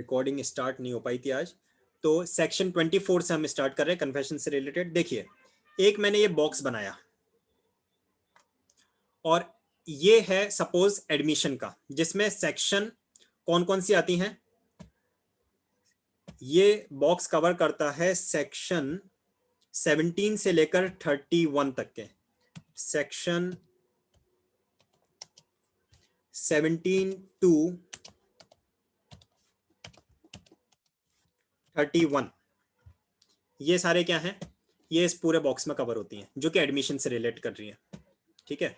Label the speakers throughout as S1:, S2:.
S1: Recording start नहीं हो पाई थी आज, तो सेक्शन 24 से हम स्टार्ट कर रहे हैं कन्फेशन से रिलेटेड। देखिए, एक मैंने ये बॉक्स बनाया और ये है सपोज एडमिशन का, जिसमें सेक्शन कौन कौन सी आती हैं। ये बॉक्स कवर करता है सेक्शन 17 से लेकर 31 तक के। सेक्शन 17 टू 31 ये सारे क्या हैं, ये इस पूरे बॉक्स में कवर होती हैं, जो कि एडमिशन से रिलेट कर रही है। ठीक है,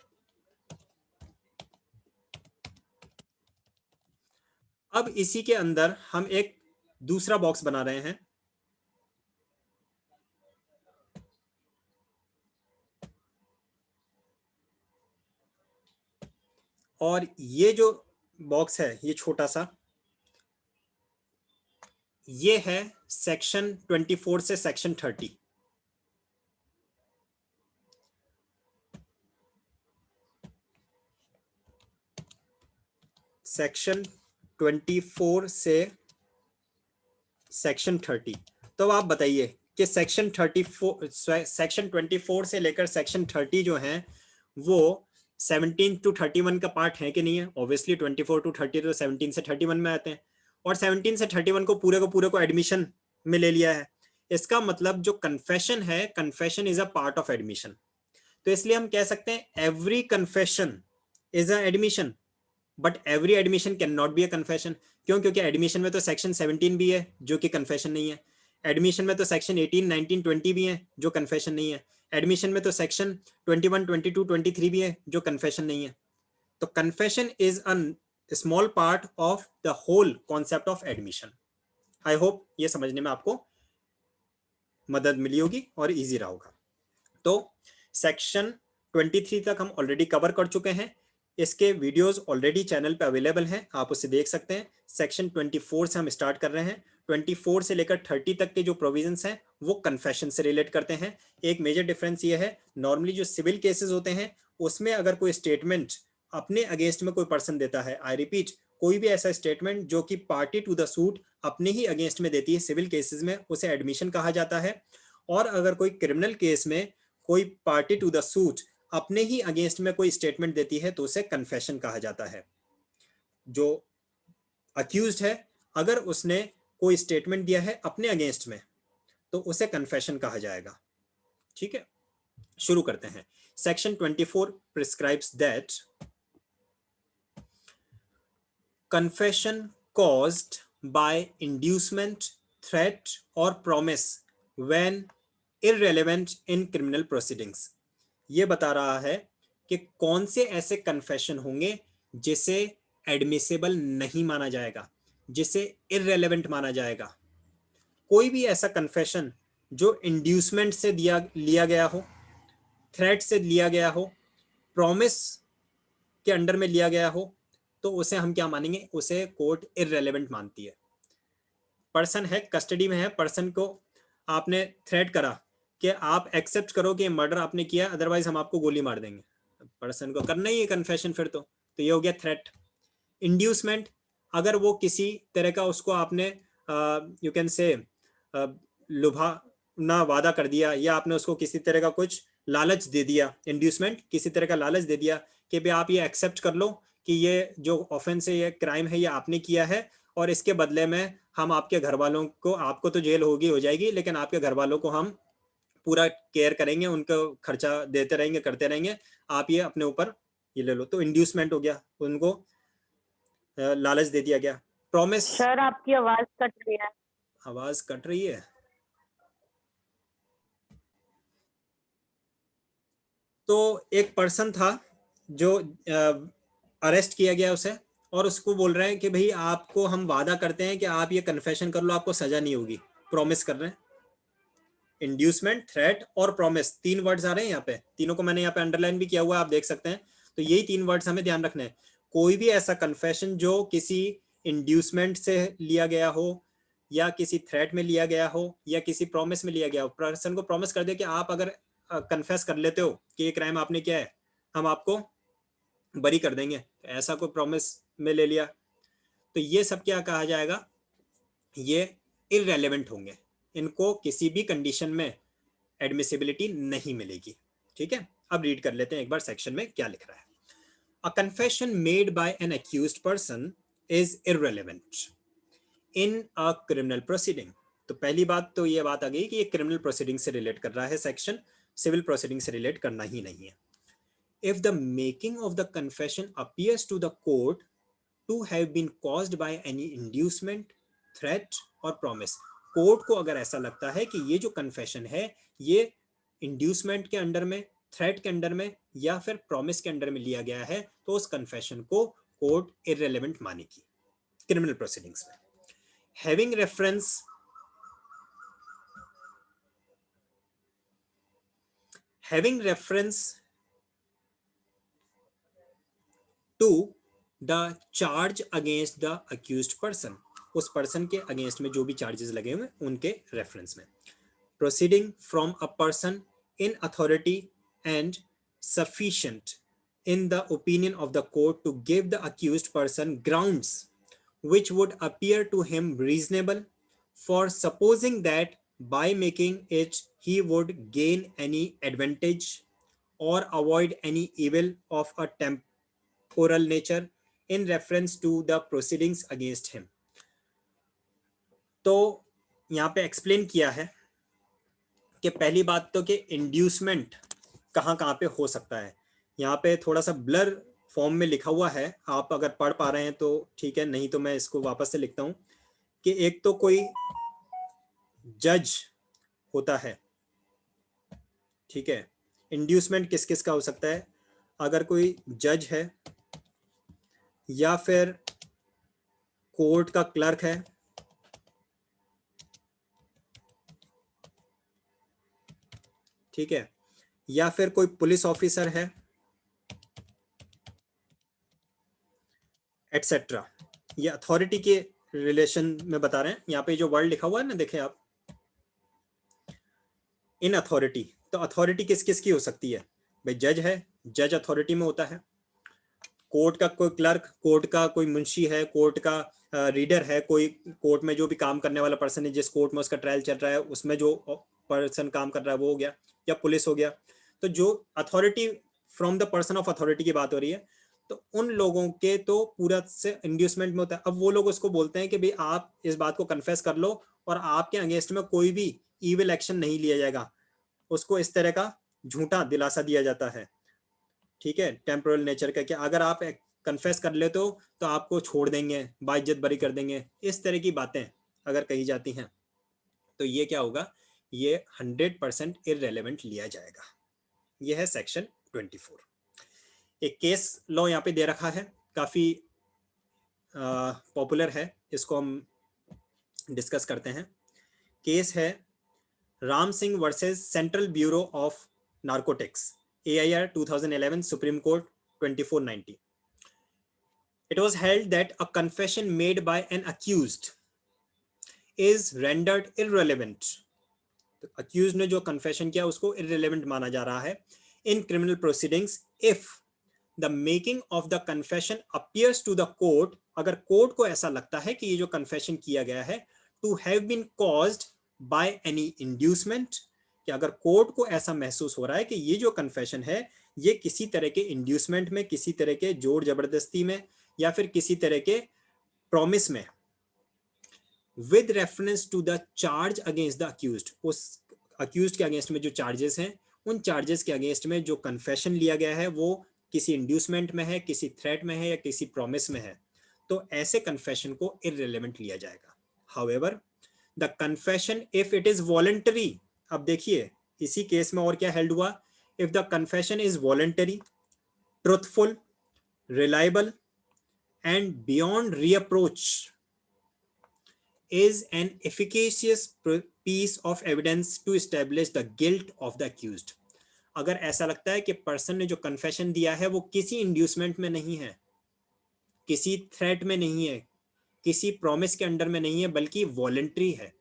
S1: अब इसी के अंदर हम एक दूसरा बॉक्स बना रहे हैं, और ये जो बॉक्स है ये छोटा सा, ये है सेक्शन 24 से सेक्शन 30। सेक्शन 24 से सेक्शन 30। तो आप बताइए कि सेक्शन 24 से लेकर सेक्शन 30 जो है वो 17 टू 31 का पार्ट है कि नहीं है। ऑब्वियसली 24 टू 30 तो 17 से 31 में आते हैं, और 17 से 31 को पूरे को एडमिशन में ले लिया है। इसका मतलब जो कन्फेशन है, confession is a part of admission. तो इसलिए हम कह सकते हैं every confession is a admission, but every admission can not be a confession. क्यों? क्योंकि एडमिशन में तो सेक्शन 17 भी है जो कि कन्फेशन नहीं है, एडमिशन में तो सेक्शन 18, 19, 20 भी है जो कन्फेशन नहीं है, एडमिशन में तो सेक्शन 21, 22, 23 भी है जो कन्फेशन नहीं है। तो confession is a small part of the whole concept of admission. I hope ये समझने में आपको मदद मिली होगी और इजी रहा होगा। तो सेक्शन 23 तक हम ऑलरेडी कवर कर चुके हैं, इसके वीडियोस ऑलरेडी चैनल पे अवेलेबल हैं, आप उसे देख सकते हैं। सेक्शन 24 से हम स्टार्ट कर रहे हैं। 24 से लेकर 30 तक के जो प्रोविजंस हैं वो कन्फेशन से रिलेट करते हैं। एक मेजर डिफरेंस ये है, नॉर्मली जो सिविल केसेस होते हैं उसमें अगर कोई स्टेटमेंट अपने अगेंस्ट में कोई पर्सन देता है, आई रिपीट, कोई भी ऐसा स्टेटमेंट जो कि पार्टी टू द सूट अपने ही अगेंस्ट में देती है सिविल केसेस में, उसे एडमिशन कहा जाता है। और अगर कोई क्रिमिनल केस में कोई पार्टी टू द सूट अपने ही अगेंस्ट में कोई स्टेटमेंट देती है तो उसे कन्फेशन कहा जाता है। जो अक्यूज्ड है अगर उसने कोई स्टेटमेंट दिया है अपने अगेंस्ट में तो उसे कन्फेशन कहा जाएगा। ठीक है, शुरू करते हैं। Section 24 prescribes that confession caused by inducement, threat or promise when irrelevant in criminal proceedings। ये बता रहा है कि कौन से ऐसे कन्फेशन होंगे जिसे एडमिसेबल नहीं माना जाएगा, जिसे इररेलेवेंट माना जाएगा। कोई भी ऐसा कन्फेशन जो इंड्यूसमेंट से लिया गया हो, थ्रेट से लिया गया हो, प्रॉमिस के अंडर में लिया गया हो, तो उसे हम क्या मानेंगे, उसे कोर्ट इररेलेवेंट मानती है। पर्सन है, कस्टडी में है, पर्सन को आपने थ्रेट करा कि आप एक्सेप्ट करो कि मर्डर आपने किया, अदरवाइज हम आपको गोली मार देंगे। पर्सन को करना ही है कन्फेशन फिर तो ये हो गया थ्रेट। इंड्यूसमेंट, अगर वो किसी तरह का उसको आपने यू कैन से लुभाना वादा कर दिया, या आपने उसको किसी तरह का कुछ लालच दे दिया, इंड्यूसमेंट किसी तरह का लालच दे दिया कि भाई आप ये एक्सेप्ट कर लो कि ये जो ऑफेंस है, ये क्राइम है, ये आपने किया है, और इसके बदले में हम आपके घर वालों को, आपको तो जेल होगी हो जाएगी, लेकिन आपके घर वालों को हम पूरा केयर करेंगे, उनको खर्चा देते रहेंगे, करते रहेंगे, आप ये अपने ऊपर ये ले लो। तो इंड्यूसमेंट हो गया, उनको लालच दे दिया गया। प्रॉमिस।
S2: सर आपकी आवाज कट रही है।
S1: आवाज कट रही है? तो एक पर्सन था जो अरेस्ट किया गया उसे, और उसको बोल रहे हैं कि भाई आपको हम वादा करते हैं कि आप ये कन्फेशन कर लो, आपको सजा नहीं होगी। प्रॉमिस कर रहे हैं। इंड्यूसमेंट, थ्रेट और प्रॉमिस, तीन वर्ड्स आ रहे हैं यहाँ पे, तीनों को मैंने यहाँ पे अंडरलाइन भी किया हुआ है, आप देख सकते हैं। तो यही तीन वर्ड्स हमें ध्यान रखने हैं। कोई भी ऐसा कन्फेशन जो किसी इंड्यूसमेंट से लिया गया हो, या किसी थ्रेट में लिया गया हो, या किसी प्रॉमिस में लिया गया हो, पर्सन को प्रॉमिस कर दे कि आप अगर कन्फेस कर लेते हो कि ये क्राइम आपने किया है, हम आपको बरी कर देंगे। ऐसा कोई प्रॉमिस में ले लिया, तो ये सब क्या कहा जाएगा, ये इररेलेवेंट होंगे, इनको किसी भी कंडीशन में एडमिसिबिलिटी नहीं मिलेगी। ठीक है, अब रीड कर लेते हैं एक बार सेक्शन में क्या लिख रहा है। A confession made by an accused person is irrelevant in a criminal proceeding. तो पहली बात तो ये बात आ गई कि ये क्रिमिनल प्रोसीडिंग से रिलेट कर रहा है सेक्शन, सिविल प्रोसीडिंग से रिलेट करना ही नहीं है। If the making of the confession appears to the court to have been caused by any inducement, threat or promise, court को अगर ऐसा लगता है कि ये जो कन्फेशन है ये इंड्यूसमेंट के अंडर में, थ्रेट के अंडर में या फिर प्रॉमिस के अंडर में लिया गया है, तो उस कन्फेशन को कोर्ट इररेलेवेंट मानेगी क्रिमिनल प्रोसीडिंग्स में। Having reference to the charge against the accused person, उस पर्सन के अगेंस्ट में जो भी चार्जेस लगे हुए उनके रेफरेंस में। Proceeding from a person in authority and sufficient in the opinion of the court to give the accused person grounds which would appear to him reasonable for supposing that by making it he would gain any advantage or avoid any evil of a temporal nature in reference to the proceedings against him। तो यहाँ पे explain किया है कि पहली बात तो कि इंड्यूसमेंट कहाँ कहाँ पे हो सकता है। यहाँ पे थोड़ा सा ब्लर फॉर्म में लिखा हुआ है, आप अगर पढ़ पा रहे हैं तो ठीक है, नहीं तो मैं इसको वापस से लिखता हूँ कि एक तो कोई जज होता है, ठीक है। इंड्यूसमेंट किस किस का हो सकता है, अगर कोई जज है या फिर कोर्ट का क्लर्क है, ठीक है, या फिर कोई पुलिस ऑफिसर है, एटसेट्रा। ये अथॉरिटी के रिलेशन में बता रहे हैं। यहाँ पे जो वर्ड लिखा हुआ है ना, देखें आप, इन अथॉरिटी, तो अथॉरिटी किस किस की हो सकती है भाई, जज है, जज अथॉरिटी में होता है। कोर्ट का कोई क्लर्क, कोर्ट का कोई मुंशी है, कोर्ट का रीडर है, कोई कोर्ट में जो भी काम करने वाला पर्सन है, जिस कोर्ट में उसका ट्रायल चल रहा है उसमें जो पर्सन काम कर रहा है वो हो गया, या पुलिस हो गया। तो जो authority from the person of authority की बात हो रही है, तो उन लोगों के तो पूरा से इंड्यूसमेंट में होता है। अब वो लोग उसको बोलते हैं कि भाई आप इस बात को कन्फेस कर लो और आपके अगेंस्ट में कोई भी ईविल एक्शन नहीं लिया जाएगा, उसको इस तरह का झूठा दिलासा दिया जाता है, ठीक है, टेम्पोरल नेचर का, कि अगर आप कन्फेस कर लेते हो तो आपको छोड़ देंगे, बाइज्जत बरी कर देंगे, इस तरह की बातें अगर कही जाती हैं तो ये क्या होगा, ये 100% इररेलेवेंट लिया जाएगा। ये है सेक्शन 24। एक केस लॉ यहाँ पे दे रखा है, काफी पॉपुलर है, इसको हम डिस्कस करते हैं। केस है Ram Singh versus central bureau of narcotics, AIR 2011, Supreme Court 2490। It was held that a confession made by an accused is rendered irrelevant। तो accused ने जो confession किया उसको irrelevant माना जा रहा है in criminal proceedings if the making of the confession appears to the court, अगर कोर्ट को ऐसा लगता है कि ये जो confession किया गया है to have been caused by any inducement, कि अगर कोर्ट को ऐसा महसूस हो रहा है कि ये जो कन्फेशन है ये किसी तरह के इंड्यूसमेंट में, किसी तरह के जोर जबरदस्ती में, या फिर किसी तरह के प्रॉमिस में, with reference to the charge against the accused, उस अक्यूज्ड के अगेंस्ट में जो चार्जेस हैं उन चार्जेस के अगेंस्ट में जो कन्फेशन लिया गया है वो किसी इंड्यूसमेंट में है, किसी थ्रेट में है या किसी प्रॉमिस में है, तो ऐसे कन्फेशन को इररिलेवेंट लिया जाएगा। However the confession if it is voluntary, अब देखिए इसी केस में और क्या हेल्ड हुआ, if the confession is voluntary, truthful, reliable and beyond reproach, is an efficacious piece of evidence to establish the guilt of the accused। अगर ऐसा लगता है कि पर्सन ने जो कन्फेशन दिया है वो किसी इंड्यूसमेंट में नहीं है, किसी थ्रेट में नहीं है, किसी प्रॉमिस के अंडर में नहीं है, बल्कि वॉलंटरी है,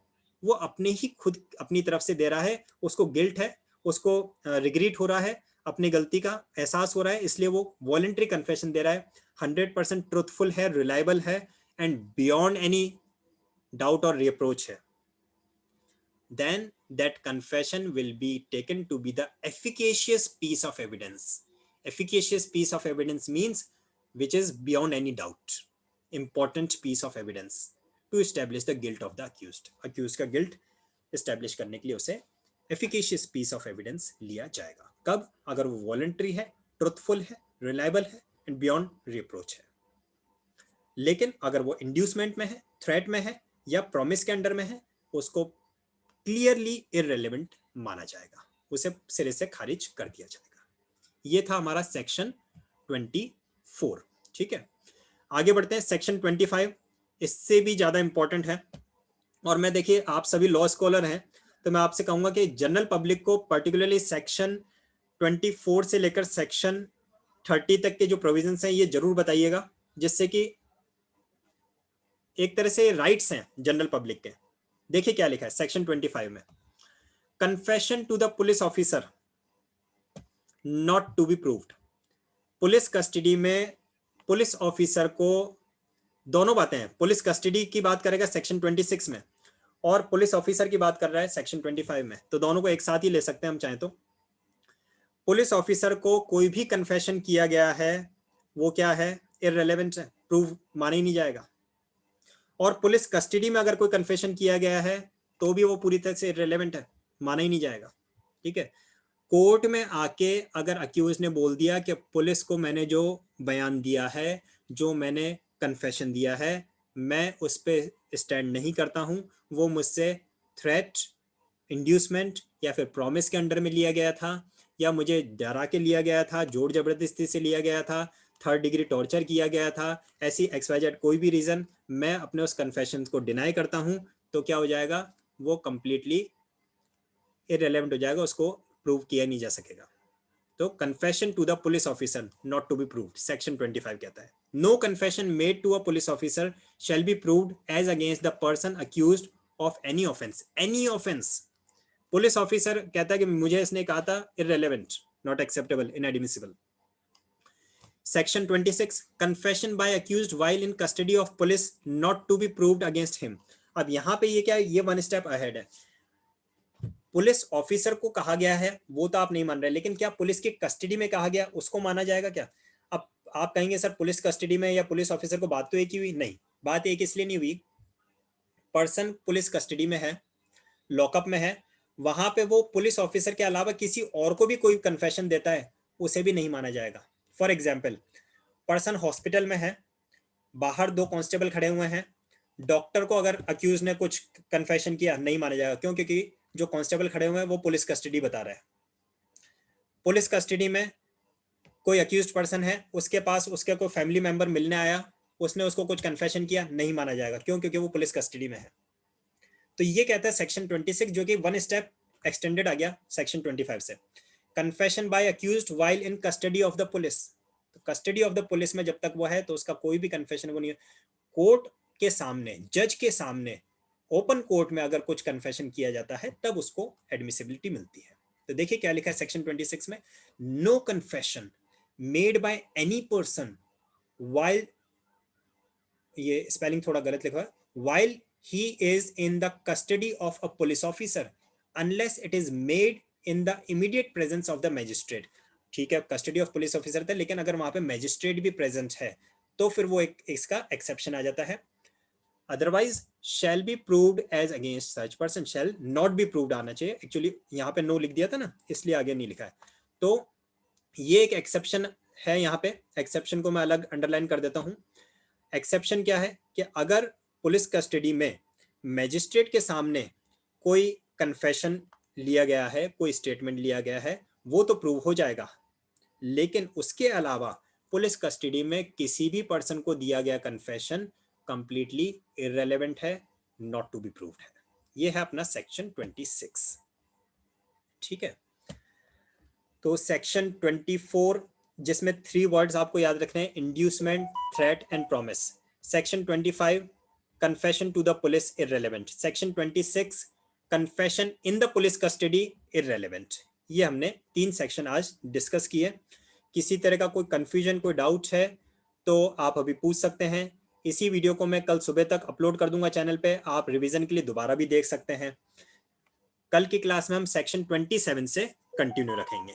S1: वो अपने ही खुद अपनी तरफ से दे रहा है, उसको गिल्ट है, उसको रिग्रेट हो रहा है, अपनी गलती का एहसास हो रहा है, इसलिए वो वॉलंटरी कन्फेशन दे रहा है, 100% ट्रूथफुल है, रिलायबल है एंड बियॉन्ड एनी डाउट और रिप्रोच है, then that confession will be taken to be the efficacious piece of evidence. Efficacious piece of evidence means which is beyond any doubt, important piece of evidence to establish the guilt of the accused. Accused का guilt establish करने के लिए उसे efficacious piece of evidence लिया जाएगा. कब? अगर वो voluntary है, truthful है, reliable है and beyond reproach है. लेकिन अगर वो inducement में है, threat में है या promise के अंडर में है, उसको क्लियरली इररेलेवेंट माना जाएगा, उसे सिरे से खारिज कर दिया जाएगा. ये था हमारा सेक्शन 24. ठीक है, आगे बढ़ते हैं. सेक्शन 25 इससे भी ज्यादा इंपॉर्टेंट है. और मैं, देखिए, आप सभी लॉ स्कॉलर हैं, तो मैं आपसे कहूंगा कि जनरल पब्लिक को पर्टिकुलरली सेक्शन 24 से लेकर सेक्शन 30 तक के जो प्रोविजंस हैं ये जरूर बताइएगा, जिससे कि एक तरह से राइट्स हैं जनरल पब्लिक के. देखिए क्या लिखा है सेक्शन 25 में. Confession to the police officer not to be proved. Police custody में पुलिस ऑफिसर को दोनों बातें हैं. पुलिस कस्टडी की बात करेगा सेक्शन 26 में और पुलिस ऑफिसर की बात कर रहा है सेक्शन 25 में, तो दोनों को एक साथ ही ले सकते हैं हम चाहें तो. पुलिस ऑफिसर को कोई भी कन्फेशन किया गया है वो क्या है, इररेलेवेंट है, प्रूव माना ही नहीं जाएगा. और पुलिस कस्टडी में अगर कोई कन्फेशन किया गया है तो भी वो पूरी तरह से इररेलेवेंट है, माना ही नहीं जाएगा. ठीक है, कोर्ट में आके अगर अक्यूज ने बोल दिया कि पुलिस को मैंने जो बयान दिया है, जो मैंने कन्फेशन दिया है, मैं उस पर स्टैंड नहीं करता हूं, वो मुझसे थ्रेट, इंड्यूसमेंट या फिर प्रॉमिस के अंडर में लिया गया था, या मुझे डरा के लिया गया था, जोर जबरदस्ती से लिया गया था, थर्ड डिग्री टॉर्चर किया गया था, ऐसी XYZ कोई भी रीजन, मैं अपने उस कन्फेशन को डिनाई करता हूं, तो क्या हो जाएगा, वो कंप्लीटली इररिलेवेंट हो जाएगा, उसको प्रूव किया नहीं जा सकेगा. तो confession to the police officer not to be proved, section 25 कहता है. No confession made to a police officer shall be proved as against the person accused of any offence. Any offence. Police officer कहता है कि मुझे इसने कहा था, irrelevant, not acceptable, inadmissible. Section 26, confession by accused while in custody of police not to be proved against him. अब यहाँ पे ये क्या है, ये वन स्टेप अहेड है. पुलिस ऑफिसर को कहा गया है वो तो आप नहीं मान रहे, लेकिन क्या पुलिस की कस्टडी में कहा गया उसको माना जाएगा क्या? अब आप कहेंगे सर पुलिस कस्टडी में या पुलिस ऑफिसर को बात तो एक ही हुई. नहीं, बात एक इसलिए नहीं हुई, पर्सन पुलिस कस्टडी में है, लॉकअप में है, वहां पे वो पुलिस ऑफिसर के अलावा किसी और को भी कोई कन्फेशन देता है, उसे भी नहीं माना जाएगा. फॉर एग्जाम्पल, पर्सन हॉस्पिटल में है, बाहर 2 कांस्टेबल खड़े हुए हैं, डॉक्टर को अगर अक्यूज ने कुछ कन्फेशन किया, नहीं माना जाएगा. क्यों? क्योंकि जो कांस्टेबल खड़े हुए हैं वो पुलिस कस्टडी बता रहे हैं. पुलिस कस्टडी में कोई अक्यूज्ड पर्सन है, उसके पास उसके कोई फैमिली मेंबर मिलने आया, उसने उसको कुछ कन्फेशन किया, नहीं माना जाएगा. क्यों? क्योंकि वो पुलिस कस्टडी में है. तो ये कहता है सेक्शन 26, जो कि वन स्टेप एक्सटेंडेड आ गया सेक्शन 25 से. Confession by accused while in custody of the police. Custody of the police में जब तक वो है तो उसका कोई भी कन्फेशन वो नहीं है. कोर्ट के सामने, जज के सामने, ओपन कोर्ट में अगर कुछ कन्फेशन किया जाता है तब उसको एडमिसिबिलिटी मिलती है. तो देखिए क्या लिखा है सेक्शन 26 में. No confession made by any person while, ये स्पेलिंग थोड़ा गलत लिखा है, while he is in the custody of a police officer unless it is made in the immediate presence of the magistrate. ठीक है, कस्टडी ऑफ पुलिस ऑफिसर था, लेकिन अगर वहां पे मैजिस्ट्रेट भी प्रेजेंट है तो फिर वो इसका एक्सेप्शन आ जाता है. Otherwise shall be proved as against such person, shall not be proved आना चाहिए. एक्चुअली यहाँ पे नो लिख दिया था ना, इसलिए आगे नहीं लिखा है. तो ये एक एक्सेप्शन है, यहाँ पे एक्सेप्शन को मैं अलग अंडरलाइन कर देता हूँ. एक्सेप्शन क्या है कि अगर पुलिस कस्टडी में मैजिस्ट्रेट के सामने कोई कन्फेशन लिया गया है, कोई स्टेटमेंट लिया गया है, वो तो प्रूव हो जाएगा, लेकिन उसके अलावा पुलिस कस्टडी में किसी भी पर्सन को दिया गया कन्फेशन कंप्लीटली इररेलेवेंट है, नॉट टू बी प्रूव्ड है. ये है अपना सेक्शन 26. ठीक है, तो सेक्शन 24 जिसमें 3 वर्ड्स आपको याद रखने हैं, inducement, threat and promise. Section 25 confession to the police irrelevant. section 26 confession in the police custody irrelevant. ये हमने 3 सेक्शन आज डिस्कस किए. किसी तरह का कोई कंफ्यूजन, कोई डाउट है तो आप अभी पूछ सकते हैं. इसी वीडियो को मैं कल सुबह तक अपलोड कर दूंगा चैनल पे, आप रिवीजन के लिए दोबारा भी देख सकते हैं। कल की क्लास में हम सेक्शन 27 से कंटिन्यू रखेंगे।